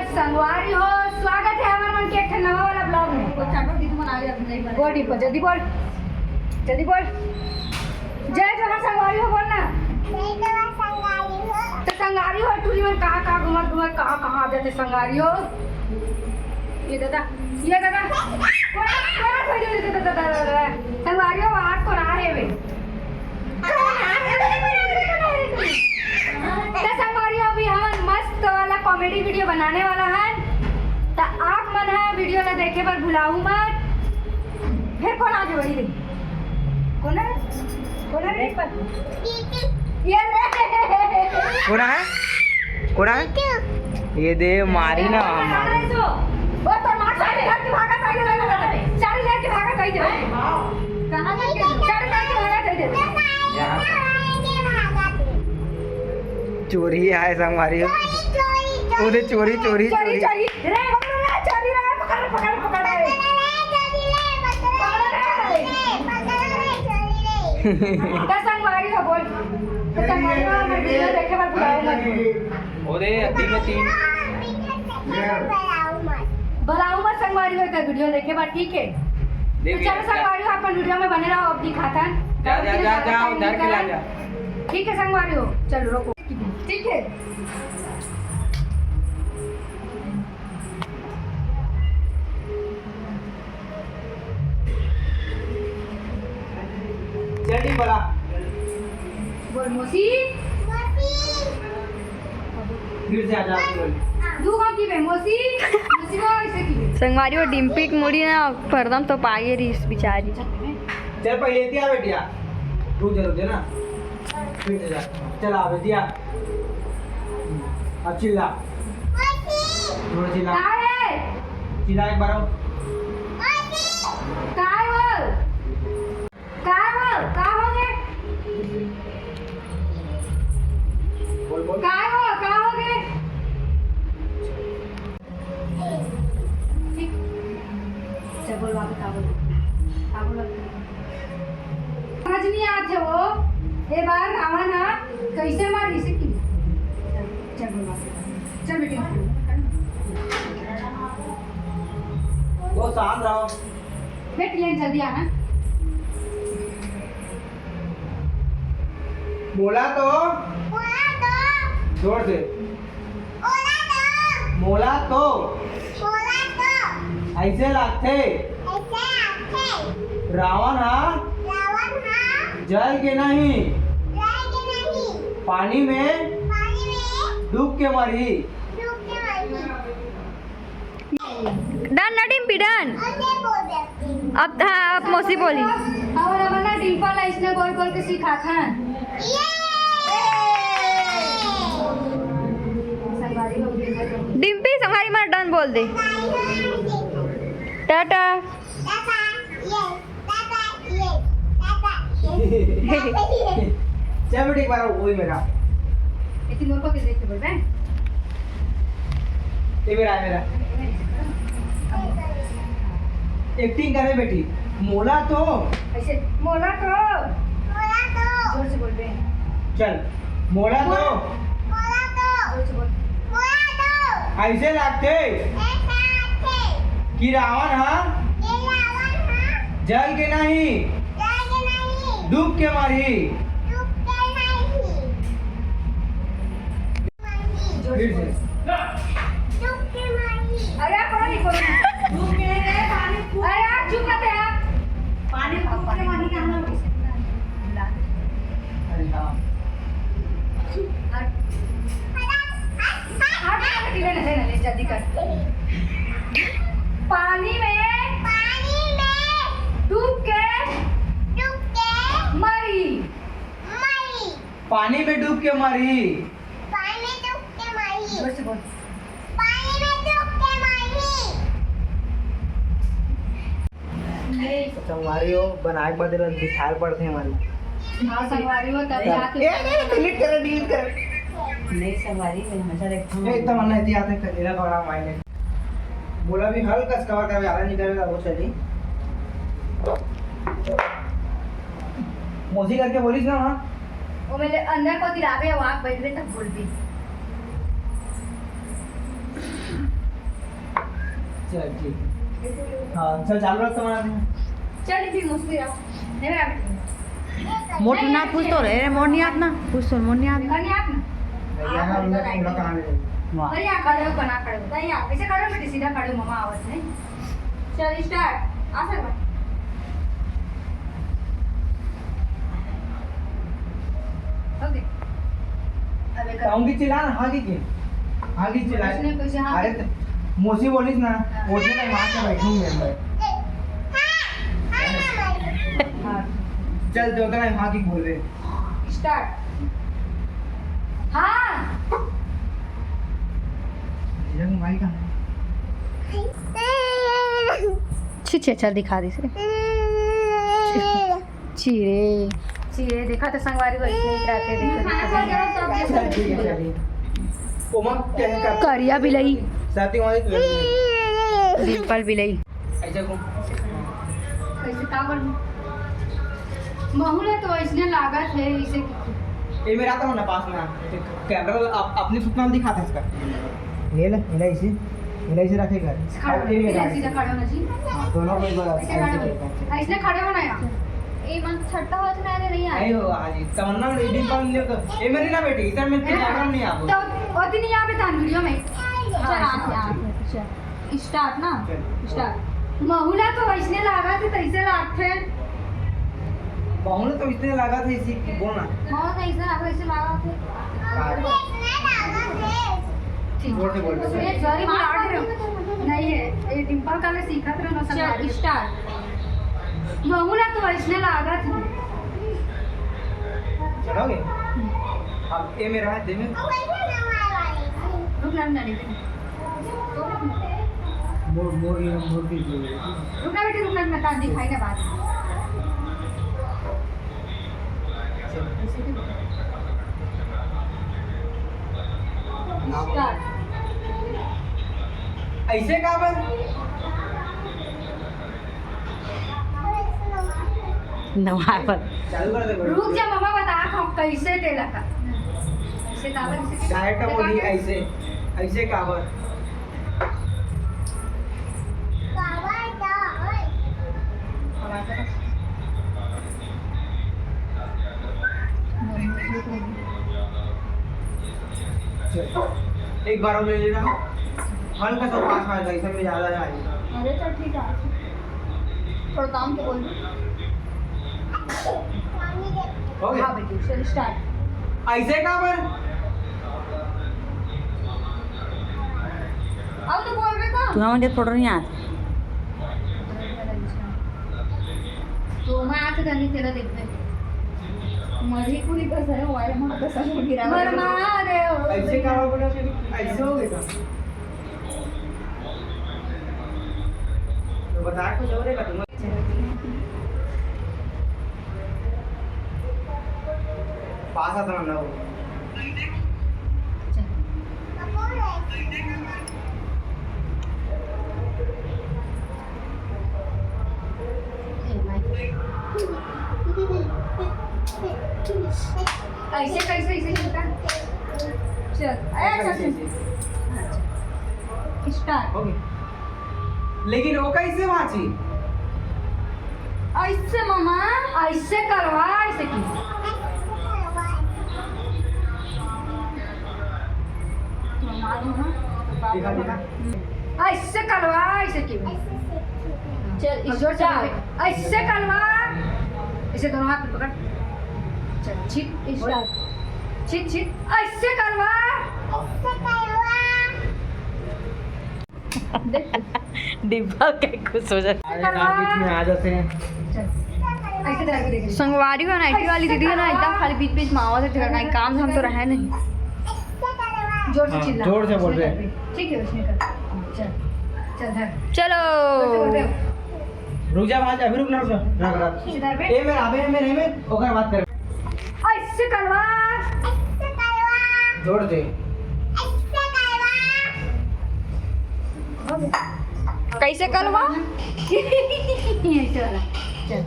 संगवारी हो, स्वागत है हमारे मन के एक नवा वाला ब्लॉग में। वो चाटो की तुम आ गया नहीं बना बोल दीपो, जल्दी बोल, जल्दी बोल। जय जवाहर संगवारी हो बोलना। तो संगवारी हो टूरी में कहाँ घुमत घुमत कहाँ आ जाते संगवारी हो। ये दादा संगवारी हो हाथ को रहा है वे। तो संगवारी हो अभी हम मस्त वाला कॉमेडी वीडियो बनाने वाला है। तो आप मन है वीडियो ला देखे पर भुलाऊ मत। फिर कौन आगे बढ़ी रही? कौन है रे? ये रे कौन है? ये दे मारी ना हमारी। वो तो मार सारे घर की भागा साइड लगा दे। सारे घर की भागा साइड दे। कहां तक सारे घर की भागा साइड दे। चोरी है संगवारी। उधर चोरी रे चोरी पकड़ संगवारी हो बोल। संगवारी हो मैं वीडियो देखे पर बुलाओ मत। ओरे अभी में 3 बुलाओ मत संगवारी हो तो वीडियो देखे पर ठीक है। तो चलो संगवारी हो अपन वीडियो में बने रहो। अब दिखाता जा उधर के ला जा। ठीक है संगवारी हो चलो रुको ठीक है। जल्दी बोला बोल मोसी फिर से आ जा बोल। दूगा की बे मोसी को ऐसे की संगवारी वो डिम्पी की मुड़ी ना परदम तो पाए रही इस बेचारी। चल पहले दिया बेटिया रुक जा ना फिर से जा। चल आ बेटिया अब चिल्ला थोड़ा चिल्ला चिल्ला एक बार का हो गए बोल का हो गए ठीक चल बोल बाबू का बोल समझ नहीं आते वो ये बार आवा ना कैसे मारी से की चल बोल बाबू चल बेटी वो शांत रहो बेटी जल्दी आना। बोला तो जोर से मोला तो ऐसे लागते रावण जल के नहीं पानी में डूब के मरी। डन ना डिम्पी डन। अब हाँ अब मौसी बोली। और अब ना डिम्पल इसने बोल बोल के सिखा था। डिम्पी संगवारी मार डन बोल दे। टाटा। चल बेटी एक बार वही मेरा इतनी मोर को देख के बोल रहे हैं ये मेरा है मेरा एक्टिंग करे बेटी। मोला तो ऐसे मोला तो जोर से बोल रहे हैं। चल मोला तो जोर से बोल ऐसे लागते कि रावण जल के नहीं डूब के मरी। फिर से अरे पानी को डूब के नहीं गए पानी। अरे आप चुप रहते हैं पानी को के मानी का हम अरे हाँ जल्दी कर। पानी में डूब के मरी। पानी में डूब के मरी। जोर से बोल। संगवारी हो बनाए के बाद दिखाई पड़ते हैं हमारी। हाँ संगवारी हो तब याद डिलीट कर नहीं संगवारी मैं हमेशा देखता हूँ। एकदम अन्ना इति आते करेला बड़ा मायने बोला भी हल्का कवर का ज्यादा नहीं करेगा वो चली मोसी करके बोलिस ना वहाँ वो मेरे अंदर को गिरावे वहाँ बैठ गए तब बोल दी। चल ठीक। हाँ चल चालू रख तुम्हारा। चल भी मुस्ती रहा नहीं मैं मोट ना पूछ तो रे मोट नहीं आत ना पूछ तो मोट नहीं आत करनी आप ना यहाँ उन्हें कहाँ ले वाह अरे यहाँ खड़े हो बना खड़े हो नहीं आप ऐसे खड़े हो बेटी सीधा खड़े हो मम्मा आवाज नहीं चल स्टार्ट आ सकता ओके अबे कर कहूँगी चिल्ला ना हाँ की चिल्ला उसने कुछ हाँ अरे मोसी बोलिस ना मोसी ना वहाँ से बैठूंगी मैं हाँ चल जो कहना हाँ की बोल रहे स्टार्ट हाँ जंग भाई का छी छी चल दिखा दी से चीरे चीरे देखा तो संगवारी को इतने इतराते चल ठीक है चलिए ओमा क्या कर करिया बिलई साथी वाली तू डिम्पल बिलई ऐसा को कैसे काबर महूला तो इसने लागत है इसे ये मेरा आता हूँ ना पास में कैमरा अपनी सूचना दिखाता है इसका ये ले इलायची रखेगा सीधा खड़े होना जी दोनों को इसने खड़े होना यार ए मन छट्टा हो तो नहीं नहीं हो आज तमन्ना रीडिंग कर लियो तो ये मेरी ना बेटी इधर में प्रोग्राम नहीं आप तो ओती नहीं यहाँ पे था वीडियो में स्टार्ट ना स्टार्ट महूला तो इसने लागा थे तैसे लागते बहुने तो इसने लगा था इसी बोलना बहुत ऐसा ऐसे लगा थे जोर से बोल ये सॉरी मैं आड़ रहा हूँ नहीं है ये डिंपल का ले सीखा था ना सब स्टार्ट महूला तो इसने लागा थे चलोगे अब ये मेरा है दे में रुक ना नहीं मोर की रुकना बेटी रुकना मैं तान दिखाई ना बात स्टार्ट ऐसे का बन नवार पर चालू कर दे रुक जा मम्मा बता हम कैसे तेला का ऐसे काबर डायरेक्ट बोली ऐसे ऐसे का बन एक बार और ले लेना हल्का सा पास में आएगा इसमें ज्यादा आएगा अरे चल ठीक है थोड़ा काम के बोल हो गया हाँ बेटी चल स्टार्ट ऐसे का बन अब तो बोल रहे था तू म्हणजे थोडं नाही आत तो मैं आके जानी तेरा देखते मरी पूरी कसं आहे वायर म्हणून कसं गिरावा मरमा रे ऐसे का बन ऐसे हो गया तो बता कुछ और है का तुम पास आता ना वो ऐसे कैसे ऐसे होता चल स्टार्ट ओके लेकिन वो कैसे वाची ऐसे मामा ऐसे करवा ऐसे की दिखा दिखा ऐसे करवा ऐसे की चल जोर से ऐसे करवा ऐसे दोनों हाथ पकड़ चल छिट स्टार्ट छिट छिट ऐसे करवा डिब्बा के खुश हो जाए बीच में आ जाते हैं ऐसे तरह के देख संगवारी और नाइटी वाली दीदी है ना एकदम खाली बीच बीच मावा से ठहरना है काम धाम तो रहा नहीं जोर से हाँ, चिल्ला जोर से बोल उसने रहे। कर। ठीक है उसने कर चल चल धर चलो रुक जा वहां जा अभी रुक ना रुक इधर पे ए मेरा अबे में ओकर बात कर ऐसे करवा जोड़ दे कैसे कलवा ऐसे वाला चल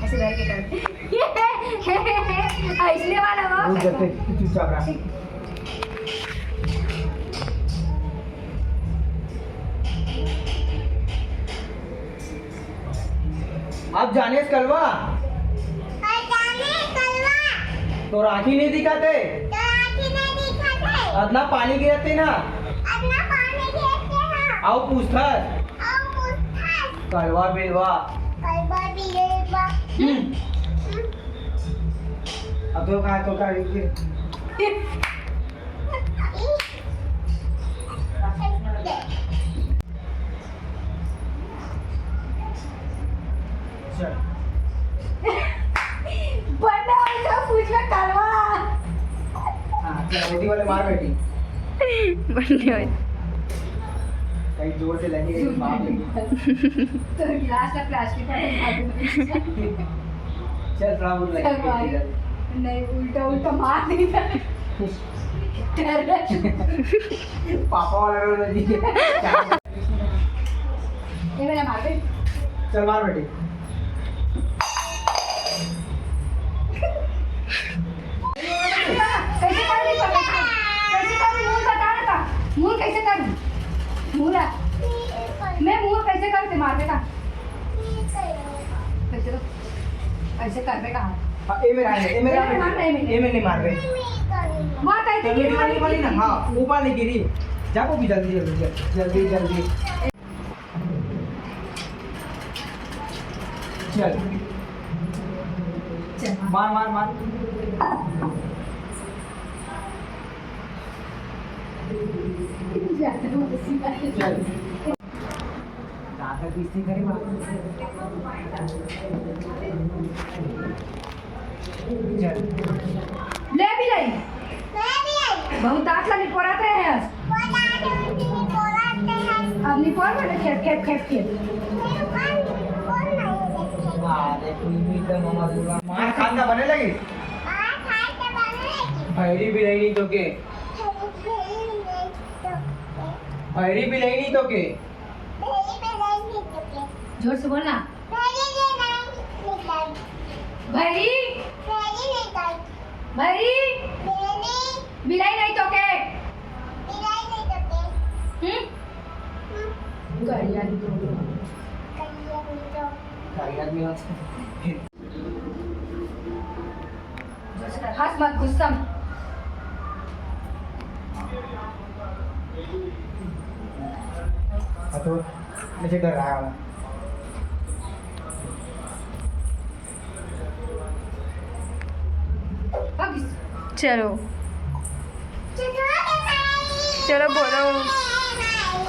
ऐसे करके कर ऐसे वाला रुक वो जाते चुपचाप रह अब जाने कलवा तो राखी नहीं दिखाते, अदना पानी गिरते ना, आओ पूछता कलवा बेलवा। अब तो कहा चल बंदा ऐसा पूछ में कलवा। हाँ चल बेटी वाले मार बेटी बंदे हो कहीं जोर से लगी बाप लगी। तो गिलास का प्लास्टिक का चल थोड़ा बहुत लगी नहीं उल्टा उल्टा मार नहीं पापा वाला जी ये मेरा मार दे। चल मार बेटी कैसे कर रही कैसे कर रही मुंह बता रहा था मुंह कैसे करूं मुंह मैं मुंह कैसे करते मार बेटा कैसे तो ऐसे कर बेटा हाँ ये मेरा है ये मेरा ये मैं नहीं मार रही मार आई थी वाली वाली ना हाँ ऊपर नहीं गिरी जा को भी जल्दी जल्दी जल्दी चल मार मार मार चल दादा किसी करे चल ले भी नहीं बहुत आठ लगी पोरात रहे हैं अब नहीं पोर बेटा खेप खेप खेप खेप देखो ये एकदम मामा दुर्गा मार खाना बने लगी हरी भी नहीं तो के हरी भी नहीं तो के जोर से बोलना भैरी भैरी बिलाई नहीं तो के गाड़ी आनी तो हंस मत गुस्सा तो मुझे डर रहा है चलो चलो बोलो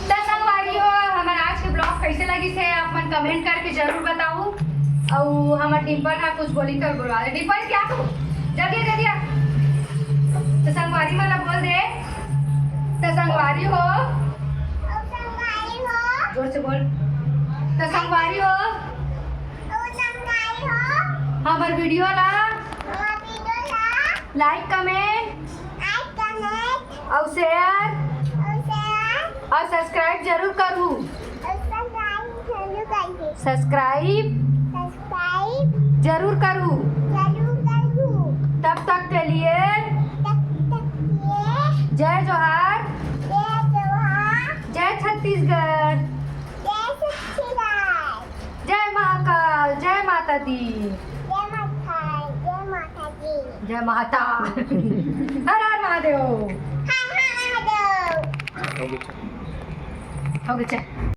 तो संगवारी हो हमारा आज के ब्लॉग कैसे लगी से आप मन कमेंट करके जरूर बताओ और हमार डिम्पल ना कुछ बोली तो बुलवा दे डिम्पल क्या तू जल्दी जल्दी तो संगवारी मतलब बोल दे तो संगवारी हो जोर से बोल तो संगवारी हो हमार वीडियो ला लाइक कमेंट और शेयर और सब्सक्राइब जरूर करूँ सब्सक्राइब जरूर करूँ तब तक के लिए जय जोहार जय छत्तीसगढ़ जय महाकाल जय माता दी जय माता हर हर महादेव हो गया